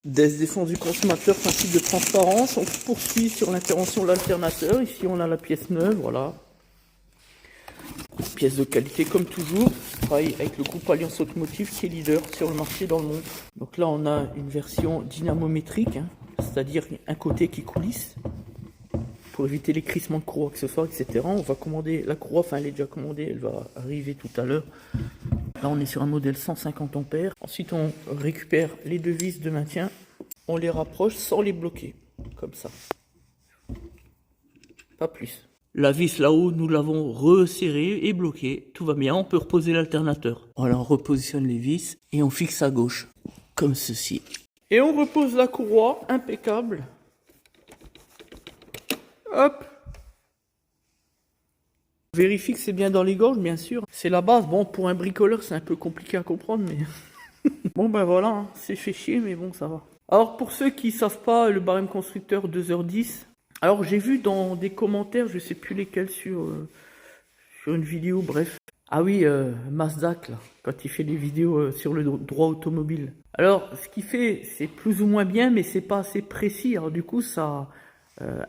Des défense du consommateur, principe de transparence. On poursuit sur l'intervention de l'alternateur. Ici, on a la pièce neuve, voilà. Pièce de qualité comme toujours. On travaille avec le groupe Alliance Automotive qui est leader sur le marché dans le monde. Donc là, on a une version dynamométrique, hein, c'est-à-dire un côté qui coulisse pour éviter les crissements de courroie, accessoires, etc. On va commander la courroie, enfin elle est déjà commandée, elle va arriver tout à l'heure. Là, on est sur un modèle 150 ampères. Ensuite, on récupère les deux vis de maintien. On les rapproche sans les bloquer, comme ça. Pas plus. La vis là-haut, nous l'avons resserrée et bloquée. Tout va bien, on peut reposer l'alternateur. Voilà, on repositionne les vis et on fixe à gauche, comme ceci. Et on repose la courroie, impeccable. Hop. Vérifie que c'est bien dans les gorges, bien sûr. C'est la base. Bon, pour un bricoleur, c'est un peu compliqué à comprendre, mais... Bon, ben voilà, hein. C'est fait chier, mais bon, ça va. Alors, pour ceux qui ne savent pas, le barème constructeur 2h10... Alors, j'ai vu dans des commentaires, je sais plus lesquels, sur une vidéo, bref. Ah oui, Mazdak, là, quand il fait des vidéos sur le droit automobile. Alors, ce qu'il fait, c'est plus ou moins bien, mais c'est pas assez précis. Alors, du coup, ça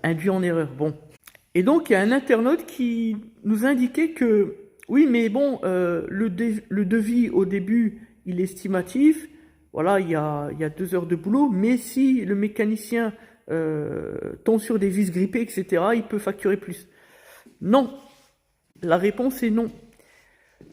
induit en erreur. Bon. Et donc, il y a un internaute qui nous indiquait que, oui, mais bon, le devis au début, il est estimatif. Voilà, il y a 2 heures de boulot. Mais si le mécanicien tombe sur des vis grippées, etc., il peut facturer plus. Non. La réponse est non.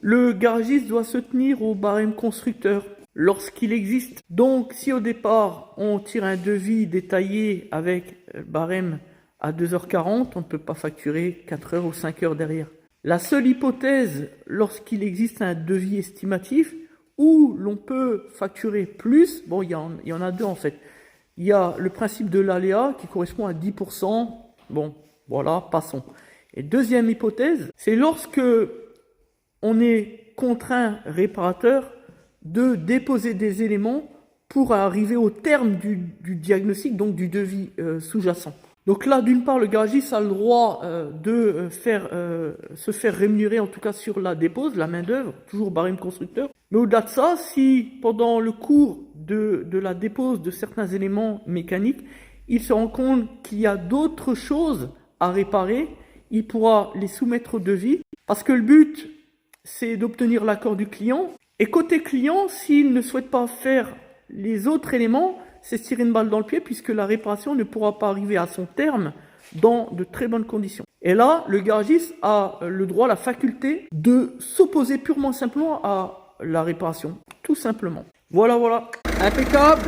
Le garagiste doit se tenir au barème constructeur lorsqu'il existe. Donc, si au départ, on tire un devis détaillé avec barème à 2h40, on ne peut pas facturer 4 heures ou 5 heures derrière. La seule hypothèse, lorsqu'il existe un devis estimatif, où l'on peut facturer plus, bon, il y en a deux en fait. Il y a le principe de l'aléa qui correspond à 10%. Bon, voilà, passons. Et deuxième hypothèse, c'est lorsque on est contraint, réparateur, de déposer des éléments pour arriver au terme du diagnostic, donc du devis sous-jacent. Donc là, d'une part, le garagiste a le droit de se faire rémunérer, en tout cas sur la dépose, la main-d'œuvre, toujours barème constructeur. Mais au-delà de ça, si pendant le cours de la dépose de certains éléments mécaniques, il se rend compte qu'il y a d'autres choses à réparer, il pourra les soumettre au devis, parce que le but, c'est d'obtenir l'accord du client. Et côté client, s'il ne souhaite pas faire les autres éléments, c'est se tirer une balle dans le pied puisque la réparation ne pourra pas arriver à son terme dans de très bonnes conditions. Et là, le garagiste a le droit, la faculté de s'opposer purement simplement à la réparation. Tout simplement. Voilà, voilà. Impeccable.